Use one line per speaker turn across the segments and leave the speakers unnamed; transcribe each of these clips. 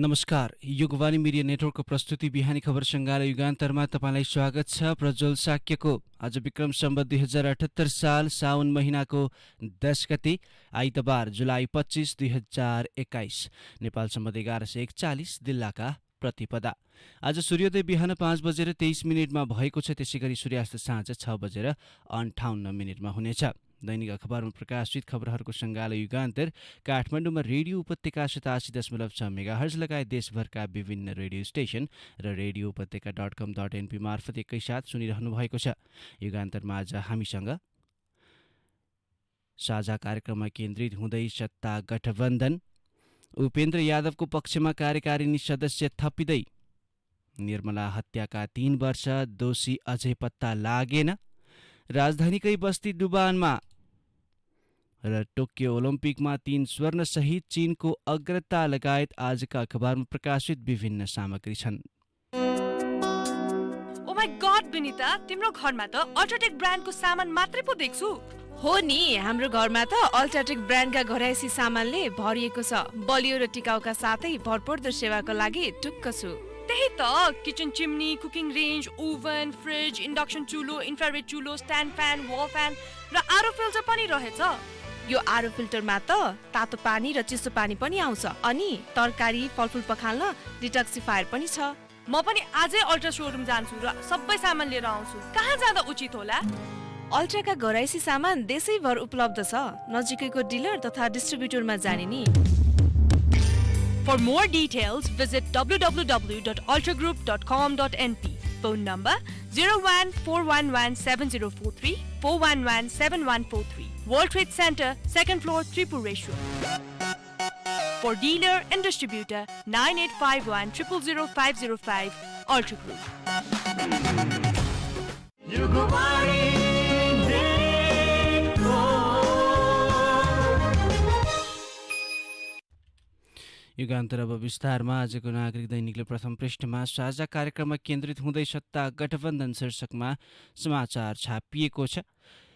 नमस्कार, युगवाणी मिडिया नेटवर्कको प्रस्तुति बिहानी खबर सङ्गालो युगान्तरमा तपाईँलाई स्वागत छ। प्रज्वल शाक्यको आज विक्रम सम्वत 2078 साल साउन महिनाको 10 गते आइतबार जुलाई 25, 2021 नेपाल सम्वत 1141 दिल्लाका प्रतिपदा। आज सूर्योदय बिहान 5:23 भएको छ। त्यसै गरी सूर्यास्त साँझ 6:58 हुनेछ। दैनिक अखबारमा प्रकाशित खबरहरूको सङ्गालो युगान्तर काठमाडौँमा रेडियो उपत्यका 87.6 मेगाहर्ज लगायत देशभरका विभिन्न रेडियो स्टेशन र रेडियो उपत्यका.com.np मार्फत एकैसाथ सुनिरहनु भएको छ। युगान्तरमा आज हामीसँग साझा कार्यक्रममा केन्द्रित हुँदै सत्ता गठबन्धन, उपेन्द्र यादवको पक्षमा कार्यकारिणी सदस्य थपिँदै, निर्मला हत्याका 3 वर्ष दोषी अझै पत्ता लागेन, राजधानीकै बस्ती डुबानमा र टोकियो ओलम्पिकमा 3 स्वर्ण सहित चीनको अग्रता लगायत आजका अखबारमा प्रकाशित विभिन्न सामग्री छन्।
ओ माय गॉड विनिता, तिम्रो घरमा त अल्ट्राटेक ब्रान्डको सामान मात्रै पो देख्छु।
हो नि, हाम्रो घरमा त अल्ट्राटेक ब्रान्डका घरायसी सामानले भरिएको छ। बलियो र टिकाउका साथै भरपर्दो सेवाको लागि टुक्क छु।
त्यही त, kitchen chimney, cooking range, oven, fridge, induction चुलो, इन्फ्रारेड चुलो, स्ट्यान्ड फ्यान, वल फ्यान र आरो फिल्टर पनि रहेछ।
यो आरो फिल्टरमा त तातो पानी र चिसो पानी पनि आउँछ। अनि तरकारी फलफुल पखाल्न डिटक्सिफायर पनि छ।
म पनि आजै अल्ट्रा सोरुम जान्छु र सबै सामान लिएर आउँछु। कहाँ जाँदा उचित होला?
अल्ट्राका घरायसी सामान देशैभर उपलब्ध छ। नजिकैको डिलर तथा डिस्ट्रिब्युटरमा जाने नि।
For more details, visit www.ultragroup.com.np. Phone number 014117043 4117143. World Trade Center, 2nd floor, Tripureshwar. For dealer and distributor, 9851 000 505, Ultra Group.
युगान्तर अब विस्तारमा। आजको नागरिक दैनिकले प्रथम पृष्ठमा साझा कार्यक्रममा केन्द्रित हुँदै सत्ता गठबन्धन शीर्षकमा समाचार छापिएको छ।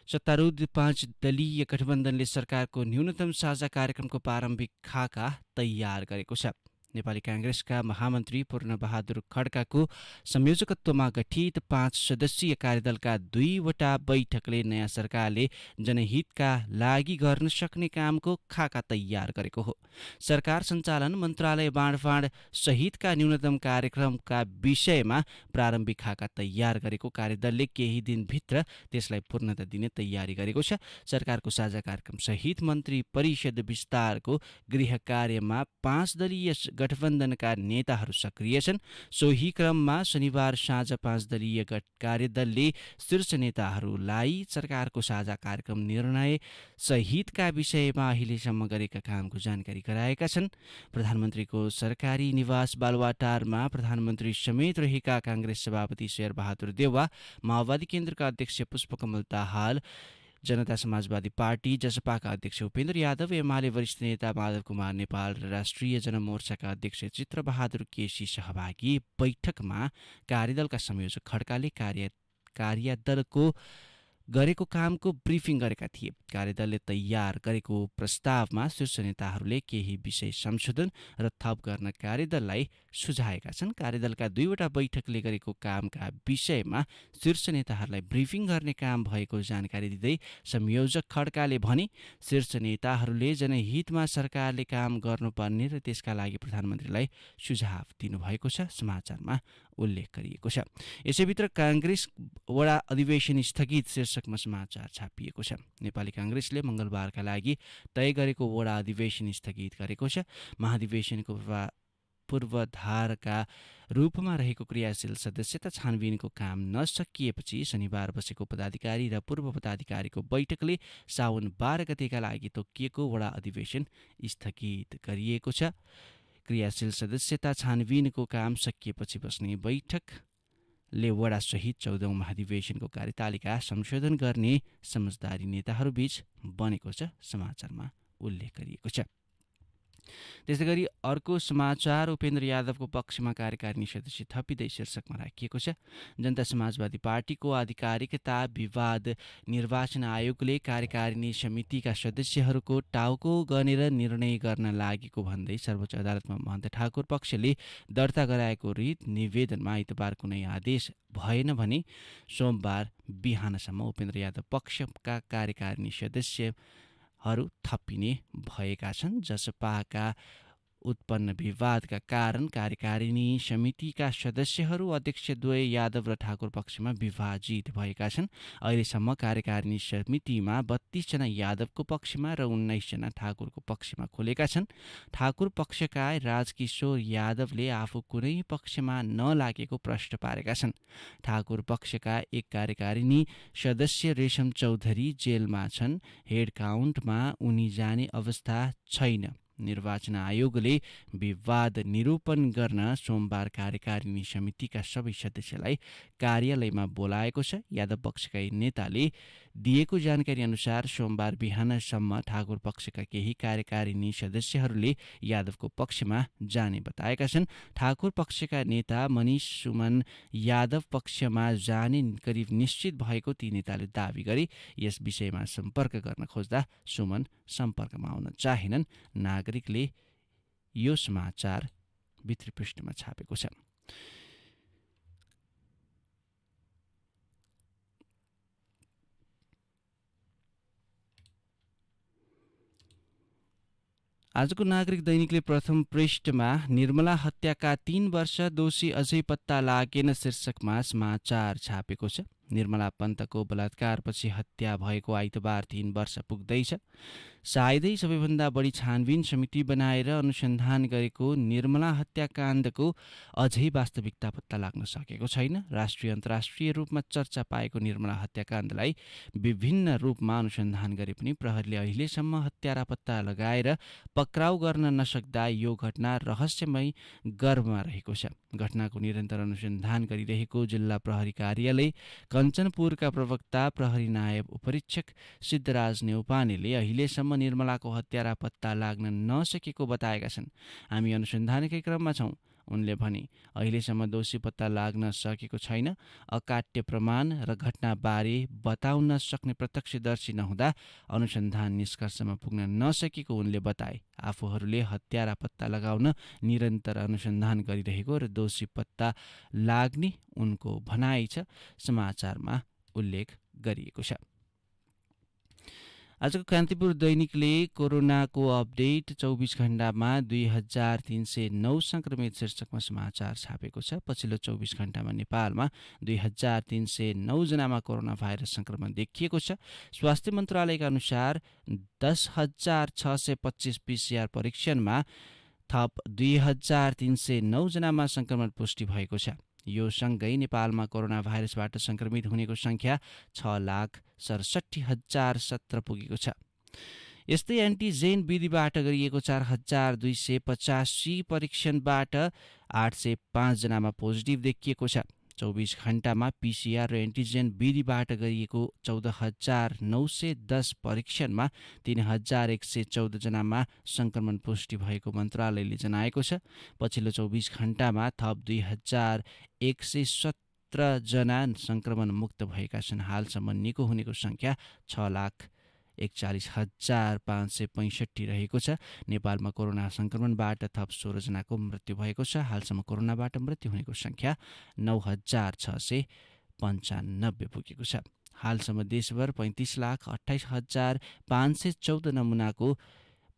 सत्तारूढ 5 दलीय गठबन्धनले सरकारको न्यूनतम साझा कार्यक्रमको प्रारम्भिक खाका तयार गरेको छ। नेपाली कांग्रेसका महामन्त्री पूर्णबहादुर खड्काको संयोजकत्वमा गठित 5 सदस्यीय कार्यदलका 2वटा बैठकले नयाँ सरकारले जनहितका लागि गर्न सक्ने कामको खाका तयार गरेको हो। सरकार सञ्चालन, मन्त्रालय बाँडफाँड सहितका न्यूनतम कार्यक्रमका विषयमा प्रारम्भिक खाका तयार गरेको कार्यदलले केही दिनभित्र त्यसलाई पूर्णता दिने तयारी गरेको छ। सरकारको साझा कार्यक्रम सहित मन्त्री परिषद विस्तारको गृह कार्यमा 5 दलीय गठबन्धनका नेताहरू सक्रिय छन्। सोही क्रममा शनिबार साँझ 5 दलीय कार्यदलले शीर्ष नेताहरूलाई सरकारको साझा कार्यक्रम निर्णय सहितका विषयमा अहिलेसम्म गरेका कामको जानकारी गराएका छन्। प्रधानमन्त्रीको सरकारी निवास बालुवाटारमा प्रधानमन्त्री समेत रहेका कांग्रेस सभापति शेरबहादुर देउवा, माओवादी केन्द्रका अध्यक्ष पुष्पकमल दाहाल, जनता समाजवादी पार्टी जसपाका अध्यक्ष उपेन्द्र यादव, एमाले वरिष्ठ नेता माधव कुमार नेपाल र राष्ट्रिय जनमोर्चाका अध्यक्ष चित्रबहादुर केसी सहभागी बैठकमा कार्यदलका संयोजक खड्काले कार्यदलको गरेको कामको ब्रिफिङ गरेका थिए। कार्यदलले तयार गरेको प्रस्तावमा शीर्ष नेताहरूले केही विषय संशोधन र थप गर्न कार्यदललाई सुझाएका छन्। कार्यदलका 2वटा बैठकले गरेको कामका विषयमा शीर्ष नेताहरूलाई ब्रिफिङ गर्ने काम भएको जानकारी दिँदै संयोजक खड्काले भने, शीर्ष नेताहरूले जनहितमा सरकारले काम गर्नुपर्ने र त्यसका लागि प्रधानमन्त्रीलाई सुझाव दिनुभएको छ, समाचारमा उल्लेख गरिएको छ। यसैभित्र कांग्रेस वडा अधिवेशन स्थगित शीर्षकमा समाचार छापिएको छ। नेपाली कांग्रेसले मंगलबारका लागि तय गरेको वडा अधिवेशन स्थगित गरेको छ। महाधिवेशनको पूर्वाधारका रूपमा रहेको क्रियाशील सदस्यता छानबिनको काम नसकिएपछि शनिबार बसेको पदाधिकारी र पूर्व पदाधिकारीको बैठकले साउन 12 गतेका लागि तोकिएको वडा अधिवेशन स्थगित गरिएको छ। क्रियाशील सदस्यता छानबिनको काम सकिएपछि बस्ने बैठकले वडा सहित 14औं महाधिवेशनको कार्यतालिका संशोधन गर्ने समझदारी नेताहरूबीच बनेको छ, समाचारमा उल्लेख गरिएको छ। त्यसै गरी अर्को समाचार उपेन्द्र यादवको पक्षमा कार्यकारिणी सदस्य थपिँदै शीर्षकमा राखिएको छ। जनता समाजवादी पार्टीको आधिकारिकता विवाद निर्वाचन आयोगले कार्यकारिणी समितिका सदस्यहरूको टाउको गनेर निर्णय गर्न लागेको भन्दै सर्वोच्च अदालतमा महन्त ठाकुर पक्षले दर्ता गराएको रिट निवेदनमा आइतबार कुनै आदेश भएन भने सोमबार बिहानसम्म उपेन्द्र यादव पक्षका कार्यकारिणी सदस्यहरू थपिने भएका छन्। जसपाका उत्पन्न विवादका कारण कार्यकारिणी समितिका सदस्यहरू अध्यक्षद्वय यादव र ठाकुर पक्षमा विभाजित भएका छन्। अहिलेसम्म कार्यकारिणी समितिमा 32 जना यादवको पक्षमा र 19 जना ठाकुरको पक्षमा खुलेका छन्। ठाकुर पक्षका राजकिशोर यादवले आफू कुनै पक्षमा नलागेको प्रश्न पारेका छन्। ठाकुर पक्षका एक कार्यकारिणी सदस्य रेशम चौधरी जेलमा छन्। हेड काउन्टमा उनी जाने अवस्था छैन। निर्वाचन आयोगले विवाद निरूपण गर्न सोमबार कार्यकारिणी समितिका सबै सदस्यलाई कार्यालयमा बोलाएको छ। यादव पक्षका नेताले दिएको जानकारी अनुसार सोमबार बिहानसम्म ठाकुर पक्षका केही कार्यकारिणी सदस्यहरूले यादवको पक्षमा जाने बताएका छन्। ठाकुर पक्षका नेता मनिष सुमन यादव पक्षमा जाने करिब निश्चित भएको ती नेताले दावी गरे। यस विषयमा सम्पर्क गर्न खोज्दा सुमन सम्पर्कमा आउन चाहेनन्। नागरिकले यो समाचार भित्री पृष्ठमा छापेको छ। आजको नागरिक दैनिकले प्रथम पृष्ठमा निर्मला हत्याका 3 वर्ष दोषी अझै पत्ता लागेन शीर्षकमा समाचार छापेको छ। निर्मला पन्तको बलात्कारपछि हत्या भएको आइतबार 3 वर्ष पुग्दैछ। सायदै सबैभन्दा बढी छानबिन समिति बनाएर अनुसन्धान गरेको निर्मला हत्याकाण्डको अझै वास्तविकता पत्ता लाग्न सकेको छैन। राष्ट्रिय अन्तर्राष्ट्रिय रूपमा चर्चा पाएको निर्मला हत्याकाण्डलाई विभिन्न रूपमा अनुसन्धान गरे पनि प्रहरीले अहिलेसम्म हत्यारा पत्ता लगाएर पक्राउ गर्न नसक्दा यो घटना रहस्यमय गर्भमा रहेको छ। घटनाको निरन्तर अनुसन्धान गरिरहेको जिल्ला प्रहरी कार्यालय कञ्चनपुरका प्रवक्ता प्रहरी नायब उपरीक्षक सिद्धराज नेउपानेले अहिलेसम्म निर्मलाको हत्यारा पत्ता लाग्न नसकेको बताएका छन्। हामी अनुसन्धानकै क्रममा छौँ, उनले भने। अहिलेसम्म दोषी पत्ता लाग्न सकेको छैन। अकाट्य प्रमाण र घटनाबारे बताउन सक्ने प्रत्यक्षदर्शी नहुँदा अनुसन्धान निष्कर्षमा पुग्न नसकेको उनले बताए। आफूहरूले हत्यारा पत्ता लगाउन निरन्तर अनुसन्धान गरिरहेको र दोषी पत्ता लाग्ने उनको भनाइ छ, समाचारमा उल्लेख गरिएको छ। आजको कान्तिपुर दैनिकले कोरोनाको अपडेट 24 घण्टामा 2309 सङ्क्रमित शीर्षकमा समाचार छापेको छ। पछिल्लो 24 घण्टामा नेपालमा 2309 जनामा कोरोना भाइरस सङ्क्रमण देखिएको छ। स्वास्थ्य मन्त्रालयका अनुसार 10,625 PCR परीक्षणमा थप 2,309 जनामा सङ्क्रमण पुष्टि भएको छ। यो सँगै नेपालमा कोरोना भाइरसबाट सङ्क्रमित हुनेको सङ्ख्या 6,67,017 पुगेको छ। यस्तै एन्टिजेन विधिबाट गरिएको 4,285 परीक्षणबाट 805 जनामा पोजिटिभ देखिएको छ। 24 घण्टामा PCR र एन्टिजेन विधिबाट गरिएको 14,910 परीक्षणमा 3,114 जनामा सङ्क्रमण पुष्टि भएको मन्त्रालयले जनाएको छ। पछिल्लो 24 घण्टामा थप 2,117 जना सङ्क्रमण मुक्त भएका छन्। हालसम्म निको हुनेको सङ्ख्या 6,41,565 रहेको छ। नेपालमा कोरोना सङ्क्रमणबाट थप 16 जनाको मृत्यु भएको छ। हालसम्म कोरोनाबाट मृत्यु हुनेको सङ्ख्या 9,695 पुगेको छ। हालसम्म देशभर 35,28,514 नमुनाको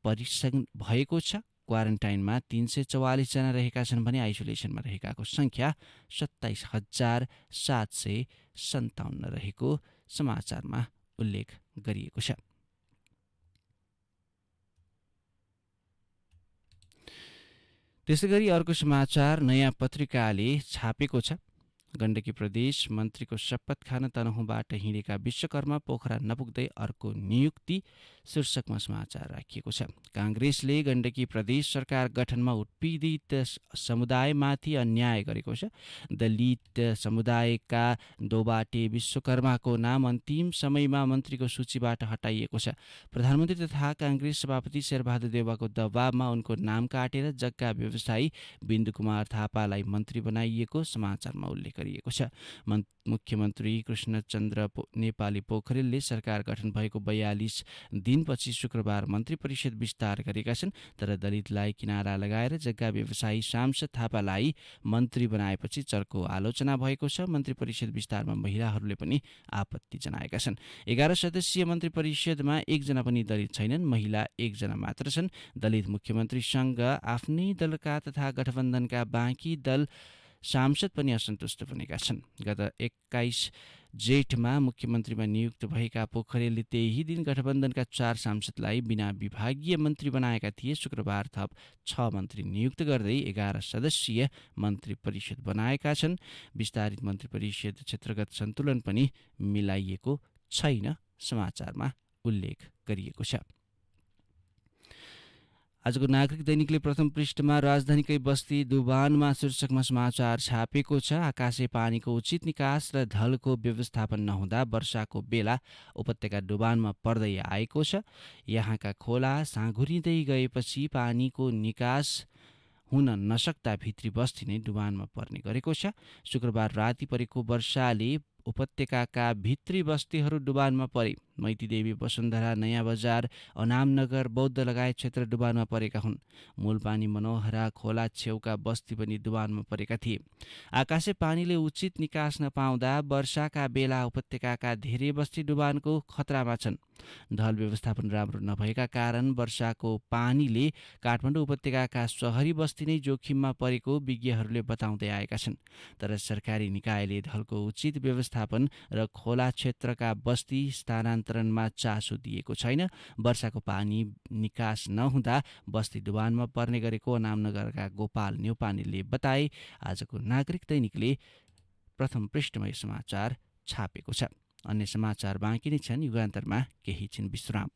परीक्षण भएको छ। क्वारेन्टाइनमा 344 जना रहेका छन् भने आइसोलेसनमा रहेकाको सङ्ख्या 27,757 रहेको समाचारमा उल्लेख गरिएको छ। त्यसैगरी अर्को समाचार नयाँ पत्रिकाले छापेको छ। गण्डकी प्रदेश मन्त्रीको शपथ खान तनहुँबाट हिँडेका विश्वकर्मा पोखरा नपुग्दै अर्को नियुक्ति शीर्षकमा समाचार राखिएको छ। काङ्ग्रेसले गण्डकी प्रदेश सरकार गठनमा उत्पीडित समुदायमाथि अन्याय गरेको छ। दलित समुदायका दोबाटे विश्वकर्माको नाम अन्तिम समयमा मन्त्रीको सूचीबाट हटाइएको छ। प्रधानमन्त्री तथा काङ्ग्रेस सभापति शेरबहादुर देउवाको दबावमा उनको नाम काटेर जग्गा व्यवसायी बिन्दु कुमार थापालाई मन्त्री बनाइएको समाचारमा उल्लेख गरिएको छ। मुख्यमन्त्री कृष्णचन्द्र नेपाली पोखरेलले सरकार गठन भएको 42 दिनपछि शुक्रबार मन्त्री परिषद विस्तार गरेका छन्। तर दलितलाई किनारा लगाएर जग्गा व्यवसायी सांसद थापालाई मन्त्री बनाएपछि चर्को आलोचना भएको छ। मन्त्री परिषद विस्तारमा महिलाहरूले पनि आपत्ति जनाएका छन्। 11 सदस्यीय मन्त्री परिषदमा एकजना पनि दलित छैनन्, महिला एकजना मात्र छन्। दलित मुख्यमन्त्रीसँग आफ्नै दलका तथा गठबन्धनका बाँकी दल सांसद पनि असन्तुष्ट बनेका छन्। गत 21 जेठमा मुख्यमन्त्रीमा नियुक्त भएका पोखरेलले त्यही दिन गठबन्धनका 4 सांसदलाई बिना विभागीय मन्त्री बनाएका थिए। शुक्रबार थप 6 मन्त्री नियुक्त गर्दै 11 सदस्यीय मन्त्री परिषद बनाएका छन्। विस्तारित मन्त्री परिषद क्षेत्रगत सन्तुलन पनि मिलाइएको छैन, समाचारमा उल्लेख गरिएको छ। आजको नागरिक दैनिकले प्रथम पृष्ठमा राजधानीकै बस्ती डुबानमा शीर्षकमा समाचार छापेको छ। आकाशे पानीको उचित निकास र ढलको व्यवस्थापन नहुँदा वर्षाको बेला उपत्यका डुबानमा पर्दै आएको छ। यहाँका खोला साँघुरिँदै गएपछि पानीको निकास हुन नसक्दा भित्री बस्ती नै डुबानमा पर्ने गरेको छ। शुक्रबार राति परेको वर्षाले उपत्यकाका भित्री बस्तीहरू डुबानमा परे। मैतीदेवी, वसुन्धरा, नयाँ बजार, अनामनगर, बौद्ध लगायत क्षेत्र डुबानमा परेका हुन्। मूलपानी, मनोहरा खोला छेउका बस्ती पनि डुबानमा परेका थिए। आकाशे पानीले उचित निकास नपाउँदा वर्षाका बेला उपत्यकाका धेरै बस्ती डुबानको खतरामा छन्। ढल व्यवस्थापन राम्रो नभएका कारण वर्षाको पानीले काठमाडौँ उपत्यकाका शहरी बस्ती नै जोखिममा परेको विज्ञहरूले बताउँदै आएका छन्। तर सरकारी निकायले ढलको उचित व्यवस्थापन र खोला क्षेत्रका बस्ती स्थानान्तरणमा चासो दिएको छैन। वर्षाको पानी निकास नहुँदा बस्ती डुबानमा पर्ने गरेको अनामनगरका गोपाल न्यौपानेले बताए। आजको नागरिक दैनिकले प्रथम पृष्ठमा समाचार छापेको छ। अन्य समाचार बाँकी नै छन्, युगान्तरमा केही छिन विश्राम।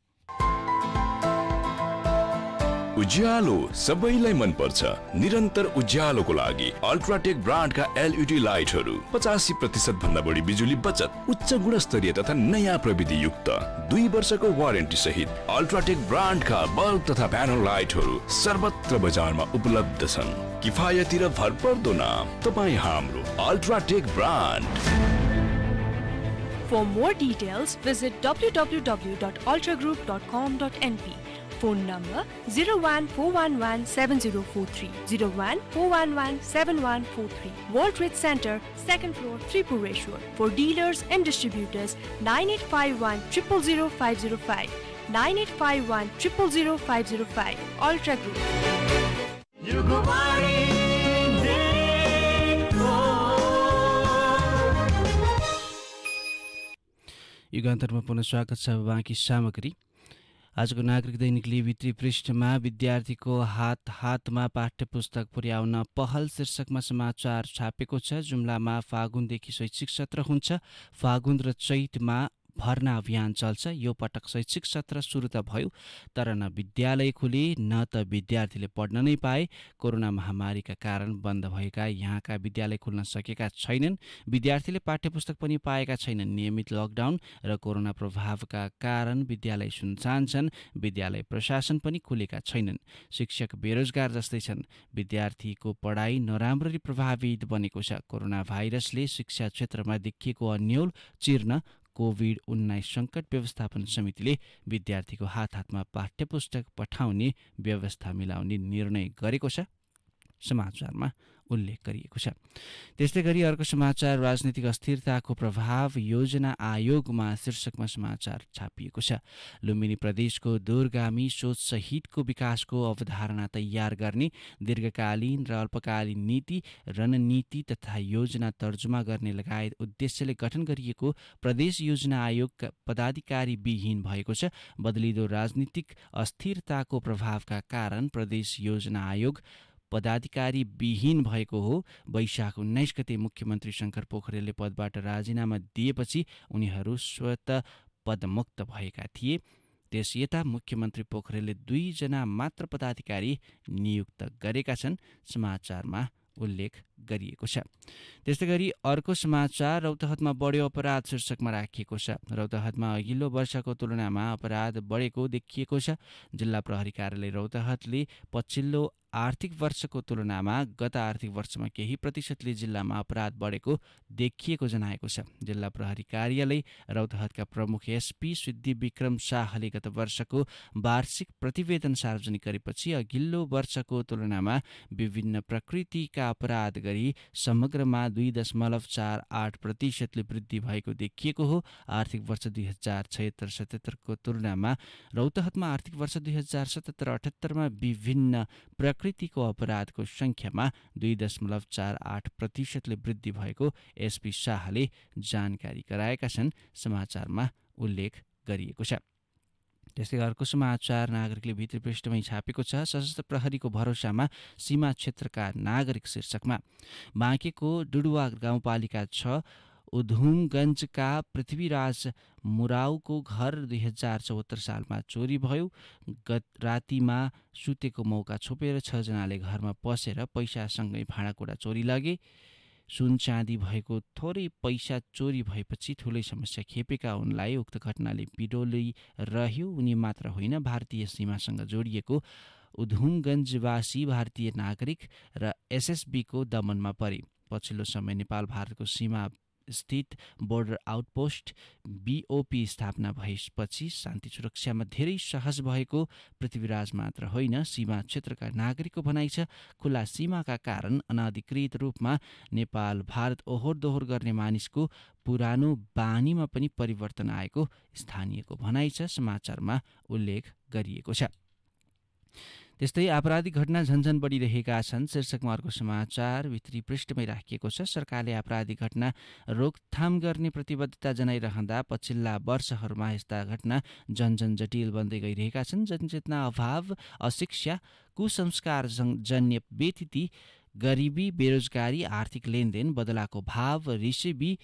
उज्यालो सबैलाई मन पर्छ। निरन्तर उज्यालोको लागि अल्ट्राटेक ब्रान्डका एलईडी लाइटहरू 85% भन्दा बढी बिजुली बचत, उच्च गुणस्तरीय तथा नयाँ प्रविधि युक्त 2 वर्षको वारेन्टी सहित अल्ट्राटेक ब्रान्डका बल्ब तथा प्यानल लाइटहरू सर्वत्र बजारमा उपलब्ध छन्। किफायती र भरपर्दो नाम तपाईँ हाम्रो UltraTech brand.
For more details, visit www.ultragroup.com.np. Phone number 014117043, 014117143. World Trade Center, 2nd floor, Tripureshwar. For dealers and distributors, 9851 000505, 9851 000505. Ultra Group.
युगान्तरमा पुनः स्वागत छ। बाँकी सामग्री आजको नागरिक दैनिकले भित्री पृष्ठमा विद्यार्थीको हातमा पाठ्यपुस्तक पुर्याउन पहल शीर्षकमा समाचार छापेको छ। जुम्लामा फागुनदेखि शैक्षिक सत्र हुन्छ। फागुन र चैतमा भर्ना अभियान चल्छ। यो पटक शैक्षिक सत्र सुरु त भयो, तर न विद्यालय खुले न त विद्यार्थीले पढ्न नै पाए। कोरोना महामारीका कारण बन्द भएका यहाँका विद्यालय खुल्न सकेका छैनन्। विद्यार्थीले पाठ्यपुस्तक पनि पाएका छैनन्। नियमित लकडाउन र कोरोना प्रभावका कारण विद्यालय सुनसान छन्। विद्यालय प्रशासन पनि खुलेका छैनन्। शिक्षक बेरोजगार जस्तै छन्। विद्यार्थीको पढाइ नराम्ररी प्रभावित बनेको छ। कोरोना भाइरसले शिक्षा क्षेत्रमा देखिएको अन्यल चिर्न कोभिड-19 सङ्कट व्यवस्थापन समितिले विद्यार्थीको हातमा पाठ्यपुस्तक पठाउने व्यवस्था मिलाउने निर्णय गरेको छ, समाचारमा उल्लेख गरिएको छ। त्यस्तै गरी अर्को समाचार राजनीतिक अस्थिरताको प्रभाव योजना आयोगमा शीर्षकमा समाचार छापिएको छ। लुम्बिनी प्रदेशको दूरगामी सोचसहितको विकासको अवधारणा तयार गर्ने, दीर्घकालीन र अल्पकालीन नीति, रणनीति तथा योजना तर्जुमा गर्ने लगायत उद्देश्यले गठन गरिएको प्रदेश योजना आयोग पदाधिकारी विहीन भएको छ। बदलिदो राजनीतिक अस्थिरताको प्रभावका कारण प्रदेश योजना आयोग पदाधिकारी विहीन भएको हो। वैशाख 19 गते मुख्यमन्त्री शङ्कर पोखरेलले पदबाट राजीनामा दिएपछि उनीहरू स्वतः पदमुक्त भएका थिए। त्यस यता मुख्यमन्त्री पोखरेलले 2 जना मात्र पदाधिकारी नियुक्त गरेका छन्, समाचारमा उल्लेख गरिएको छ। त्यस्तै गरी अर्को समाचार रौतहतमा बढ्यो अपराध शीर्षकमा राखिएको छ। रौतहतमा अघिल्लो वर्षको तुलनामा अपराध बढेको देखिएको छ। जिल्ला प्रहरी कार्यालय रौतहतले पछिल्लो आर्थिक वर्षको तुलनामा गत आर्थिक वर्षमा केही प्रतिशतले जिल्लामा अपराध बढेको देखिएको जनाएको छ। जिल्ला प्रहरी कार्यालय रौतहतका प्रमुख एसपी सिद्धि विक्रम शाहले गत वर्षको वार्षिक प्रतिवेदन सार्वजनिक गरेपछि अघिल्लो वर्षको तुलनामा विभिन्न प्रकृतिका अपराध गरी समग्रमा 2.48% वृद्धि भएको देखिएको हो। आर्थिक वर्ष 2076-77 को तुलनामा रौतहतमा आर्थिक वर्ष 2077-78 विभिन्न प्रकृतिको अपराधको सङ्ख्यामा 2.48% वृद्धि भएको एसपी शाहले जानकारी गराएका छन्, समाचारमा उल्लेख गरिएको छ। त्यस्तै अर्को समाचार नागरिकले भित्री पृष्ठमै छापेको छ। सशस्त्र प्रहरीको भरोसामा सीमा क्षेत्रका नागरिक शीर्षकमा बाँकेको डुडुवा गाउँपालिका 6 उधुमगञ्जका पृथ्वीराज मुराउको घर 2074 सालमा चोरी भयो। गत रातिमा सुतेको मौका छोपेर 6 जनाले घरमा पसेर पैसासँगै भाँडाकुँडा चोरी लगे। सुन चाँदी भएको थोरै पैसा चोरी भएपछि ठुलै समस्या खेपेका उनलाई उक्त घटनाले बिडोलिरह्यो। उनी मात्र होइन, भारतीय सीमासँग जोडिएको उधुमगञ्जवासी भारतीय नागरिक र एसएसबीको दमनमा परे। पछिल्लो समय नेपाल भारतको सीमा स्थित बोर्डर आउटपोस्ट बीओपी स्थापना भएपछि शान्ति सुरक्षामा धेरै सहज भएको पृथ्वीराज मात्र होइन, सीमा क्षेत्रका नागरिकको भनाइ छ। खुला सीमाका कारण अनाधिकृत रूपमा नेपाल भारत ओहोर दोहोर गर्ने मानिसको पुरानो बानीमा पनि परिवर्तन आएको स्थानीयको भनाइ छ, समाचारमा उल्लेख गरिएको छ। त्यस्तै आपराधिक घटना झन्झन बढिरहेका छन् शीर्षकमा अर्को समाचार भित्री पृष्ठमै राखिएको छ। सरकारले आपराधिक घटना रोकथाम गर्ने प्रतिबद्धता जनाइरहँदा पछिल्ला वर्षहरूमा यस्ता घटना झन्झन जटिल बन्दै गइरहेका छन्। जनचेतना अभाव, अशिक्षा, कुसंस्कार जन्य व्यतिथि, गरिबी, बेरोजगारी, आर्थिक लेनदेन, बदलाको भाव, रिसेबी,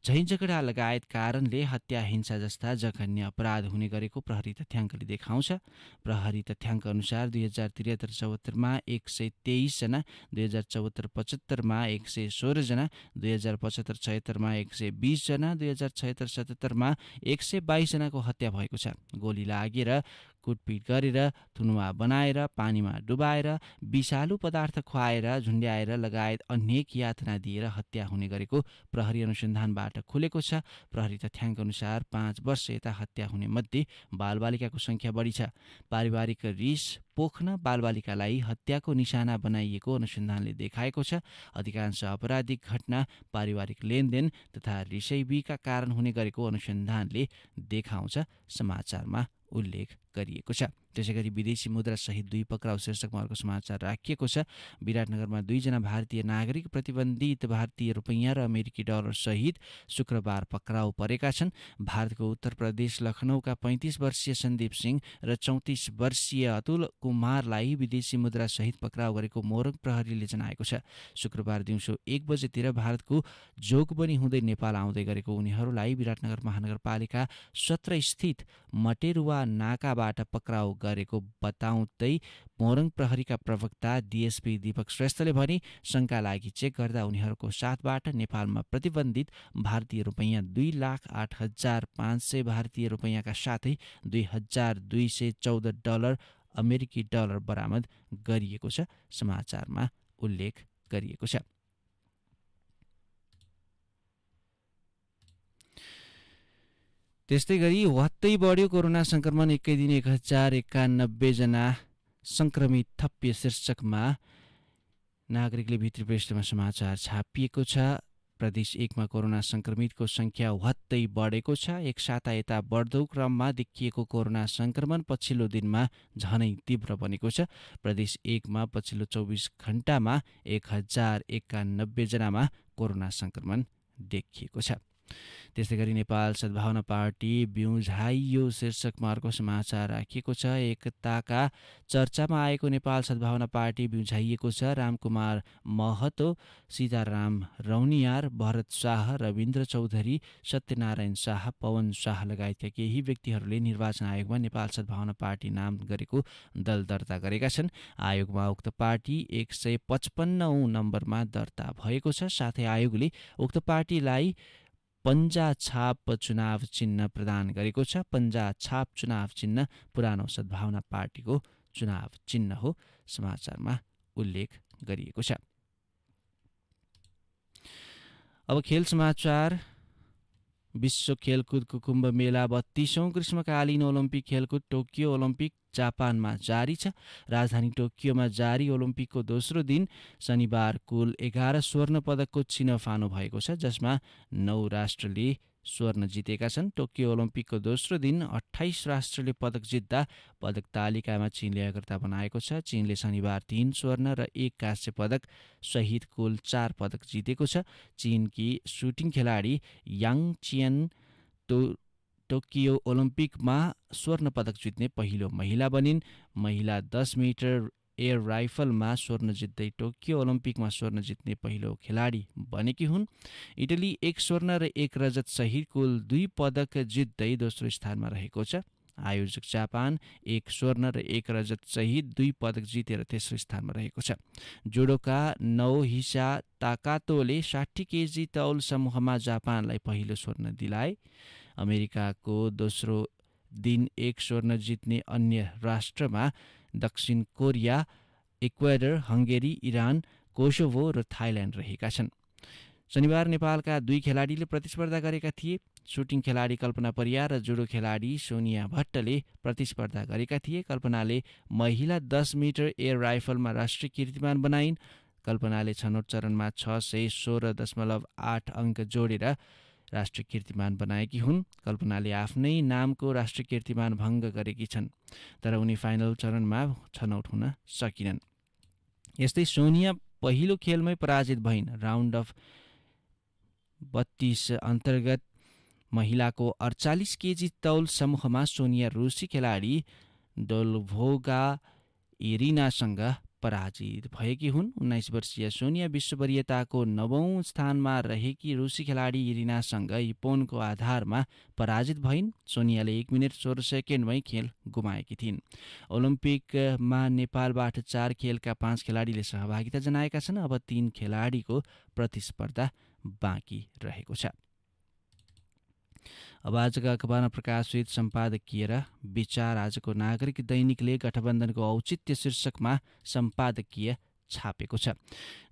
झैँझगडा लगायत कारणले हत्या, हिंसा जस्ता जघन्य अपराध हुने गरेको प्रहरी तथ्याङ्कले देखाउँछ। प्रहरी तथ्याङ्क अनुसार 2073-74 123 जना, 2074-75 116 जना, 2075-76 120 जना, 2076-77 122 जनाको हत्या भएको छ। गोली लागेर, कुटपिट गरेर, थुनुवा बनाएर, पानीमा डुबाएर, विषालु पदार्थ खुवाएर, झुन्ड्याएर लगायत अनेक यातना दिएर हत्या हुने गरेको प्रहरी अनुसन्धानबाट खुलेको छ। प्रहरी तथ्याङ्क अनुसार 5 वर्ष यता हत्या हुने मध्ये बालबालिकाको सङ्ख्या बढी छ। पारिवारिक रिस पोख्न बालबालिकालाई हत्याको निशाना बनाइएको अनुसन्धानले देखाएको छ। अधिकांश आपराधिक घटना पारिवारिक लेनदेन तथा रिसैबीका कारण हुने गरेको अनुसन्धानले देखाउँछ, समाचारमा उल्लेख गरिएको छ। त्यसैगरी विदेशी मुद्रा सहित 2 पक्राउ शीर्षकमा अर्को समाचार राखिएको छ। विराटनगरमा 2 जना भारतीय नागरिक प्रतिबन्धित भारतीय रुपैयाँ र अमेरिकी डलर सहित शुक्रबार पक्राउ परेका छन्। भारतको उत्तर प्रदेश लखनऊका 35 वर्षीय सन्दीप सिंह र 34 वर्षीय अतुल कुमारलाई विदेशी मुद्रा सहित पक्राउ गरेको मोरङ प्रहरीले जनाएको छ। शुक्रबार दिउँसो 1 बजेतिर भारतको जोगबनी हुँदै नेपाल आउँदै गरेको उनीहरूलाई विराटनगर महानगरपालिका 17 स्थित मटेरुवा नाकाबाट पक्राउ गरेको बताउँदै मोरङ प्रहरीका प्रवक्ता डीएसपी दीपक श्रेष्ठले भने शङ्का लागि चेक गर्दा उनीहरूको साथबाट नेपालमा प्रतिबन्धित भारतीय रुपैयाँ 2,08,500 भारतीय रुपैयाँका साथै 2,214 डलर अमेरिकी डलर बरामद गरिएको छ, समाचारमा उल्लेख गरिएको छ। त्यस्तै गरी वात्तै बढ्यो कोरोना संक्रमण, एकै दिन 1091 जना संक्रमित थपिए शीर्षकमा नागरिकले भित्री पृष्ठमा समाचार छापिएको छ। प्रदेश 1 मा कोरोना संक्रमितको संख्या वात्तै बढेको छ। एक साता यता बढ्दो क्रममा देखिएको कोरोना संक्रमण पछिल्लो दिनमा झनै तीव्र बनेको छ। प्रदेश 1 मा पछिल्लो 24 घण्टामा 1091 जनामा कोरोना संक्रमण देखिएको छ। त्यस्तै गरी नेपाल सद्भावना पार्टी बिउझाइयो शीर्षकमा अर्को समाचार राखिएको छ। एकताका चर्चामा आएको नेपाल सद्भावना पार्टी बिउझाइएको छ। रामकुमार महतो, सीताराम रौनियार, भरत शाह, रविन्द्र चौधरी, सत्यनारायण शाह, पवन शाह लगायतका केही व्यक्तिहरूले निर्वाचन आयोगमा नेपाल सद्भावना पार्टी नाम गरेको दल दर्ता गरेका छन्। आयोगमा उक्त पार्टी 155औं नम्बरमा दर्ता भएको छ। साथै आयोगले उक्त पार्टीलाई पन्जा छाप चुनाव चिन्ह प्रदान गरेको छ। पन्जा छाप चुनाव चिन्ह पुरानो सद्भावना पार्टीको चुनाव चिन्ह हो, समाचारमा उल्लेख गरिएको छ। अब खेल समाचार। विश्व खेलकुदको कुम्भ मेला 32औं ग्रीष्मकालीन ओलम्पिक खेलकुद टोकियो ओलम्पिक जापानमा जारी छ। राजधानी टोकियोमा जारी ओलम्पिकको दोस्रो दिन शनिबार कुल 11 स्वर्ण पदकको छिनफानो भएको छ, जसमा 9 राष्ट्रले स्वर्ण जितेका छन्। टोकियो ओलम्पिकको दोस्रो दिन 28 राष्ट्रले पदक जित्दा पदक तालिकामा चीनले अग्रता बनाएको छ। चीनले शनिबार 3 स्वर्ण र 1 काँस्य पदक सहित कुल 4 पदक जितेको छ। चीनकी सुटिङ खेलाडी याङ चियन टोकियो ओलम्पिकमा स्वर्ण पदक जित्ने पहिलो महिला बनिन्। महिला 10 मिटर एयर राइफलमा स्वर्ण जित्दै टोकियो ओलम्पिकमा स्वर्ण जित्ने पहिलो खेलाडी बनेकी हुन्। इटली 1 स्वर्ण र 1 रजत सहित कुल 2 पदक जित्दै दोस्रो स्थानमा रहेको छ। आयोजक जापान 1 स्वर्ण र 1 रजत सहित 2 पदक जितेर तेस्रो स्थानमा रहेको छ। जुडोका नोहिसा ताकातोले 60 केजी तौल समूहमा जापानलाई पहिलो स्वर्ण दिलाए। अमेरिकाको दोस्रो दिन 1 स्वर्ण जित्ने अन्य राष्ट्रमा दक्षिण कोरिया, इक्वेडर, हंगेरी, इरान, कोसोभो र थाइल्याण्ड रहेका छन्। शनिबार नेपालका 2 खेलाडीले प्रतिस्पर्धा गरेका थिए। सुटिङ खेलाडी कल्पना परियार र जुडो खेलाडी सोनिया भट्टले प्रतिस्पर्धा गरेका थिए। कल्पनाले महिला 10 मिटर एयर राइफलमा राष्ट्रिय कीर्तिमान बनाइन्। कल्पनाले छनौट चरणमा 616.8 अङ्क जोडेर राष्ट्रिय कीर्तिमान बनाएकी हुन्। कल्पनाले आफ्नै नामको राष्ट्रिय कीर्तिमान भङ्ग गरेकी छन्, तर उनी फाइनल चरणमा छनौट हुन सकिनन्। यस्तै सोनिया पहिलो खेलमै पराजित भइन्। राउन्ड अफ 32 अन्तर्गत महिलाको 48 केजी तौल समूहमा सोनिया रुसी खेलाडी डोल्भोगा इरिनासँग पराजित भएकी हुन्। 19 वर्षीय सोनिया विश्व वरियताको 9औं स्थानमा रहेकी रुसी खेलाडी इरिनासँग इपोनको आधारमा पराजित भइन्। सोनियाले 1 मिनेट 16 सेकेन्डमै खेल गुमाएकी थिइन्। ओलम्पिकमा नेपालबाट 4 खेलका 5 खेलाडीले सहभागिता जनाएका छन्। अब 3 खेलाडीको प्रतिस्पर्धा बाँकी रहेको छ। अब आजका अखबारमा प्रकाशित सम्पादकीय र विचार। आजको नागरिक दैनिकले गठबन्धनको औचित्य शीर्षकमा सम्पादकीय छापेको छ।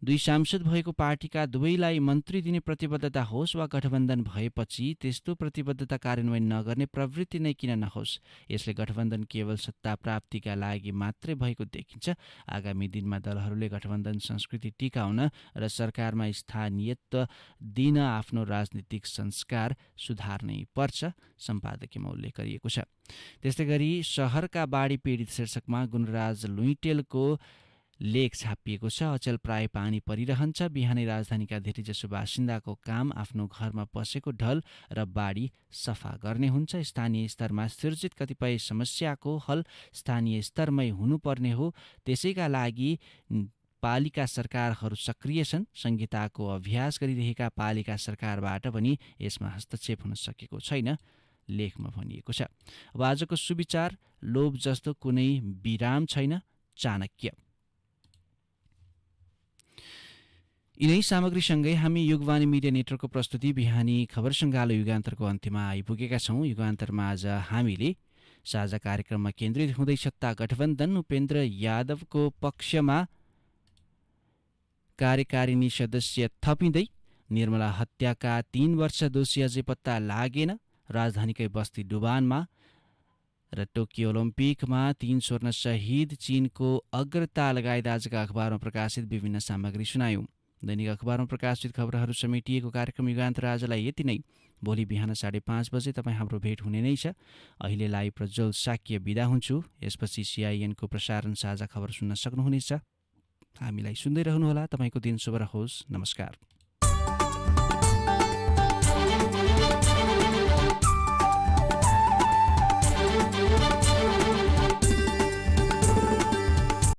2 सांसद भएको पार्टीका दुवैलाई मन्त्री दिने प्रतिबद्धता होस् वा गठबन्धन भएपछि त्यस्तो प्रतिबद्धता कार्यान्वयन नगर्ने प्रवृत्ति नै किन नहोस्, यसले गठबन्धन केवल सत्ता प्राप्तिका लागि मात्रै भएको देखिन्छ। आगामी दिनमा दलहरूले गठबन्धन संस्कृति टिकाउन र सरकारमा स्थानीयत्व दिन आफ्नो राजनीतिक संस्कार सुधार्नै पर्छ, सम्पादकीयमा उल्लेख गरिएको छ। त्यस्तै गरी शहरका बाढी पीडित शीर्षकमा गुणराज लुइटेलको लेख छापिएको छ। अचेल प्राय पानी परिरहन्छ। बिहानै राजधानीका धेरैजसो बासिन्दाको काम आफ्नो घरमा पसेको ढल र बाढी सफा गर्ने हुन्छ। स्थानीय स्तरमा सिर्जित कतिपय समस्याको हल स्थानीय स्तरमै हुनुपर्ने हो। त्यसैका लागि पालिका सरकारहरू सक्रिय छन्। संहिताको अभ्यास गरिरहेका पालिका सरकारबाट पनि यसमा हस्तक्षेप हुन सकेको छैन, लेखमा भनिएको छ। अब आजको सुविचार। लोभ जस्तो कुनै विराम छैन, चाणक्य। यिनै सामग्रीसँगै हामी युगवाणी मिडिया नेटवर्कको प्रस्तुति बिहानी खबर सङ्गालो युगान्तरको अन्त्यमा आइपुगेका छौँ। युगान्तरमा आज हामीले साझा कार्यक्रममा केन्द्रित हुँदै सत्ता गठबन्धन उपेन्द्र यादवको पक्षमा कार्यकारिणी सदस्य थपिँदै, निर्मला हत्याका 3 वर्ष दोषी अझै पत्ता लागेन, राजधानीकै बस्ती डुबानमा र टोकियो ओलम्पिकमा 3 स्वर्ण सहित चीनको अग्रता लगायत आजका अखबारमा प्रकाशित विभिन्न सामग्री सुनायौँ। दैनिक अखबारमा प्रकाशित खबरहरू समेटिएको कार्यक्रम युगान्तर आजलाई यति नै। भोलि बिहान 5:30 बजे तपाईँ हाम्रो भेट हुने नै छ। अहिलेलाई प्रज्वल साक्य बिदा हुन्छु। यसपछि CIN को प्रसारण साझा खबर सुन्न सक्नुहुनेछ। हामीलाई सुन्दै रहनुहोला। तपाईँको दिन शुभ रहोस्। नमस्कार।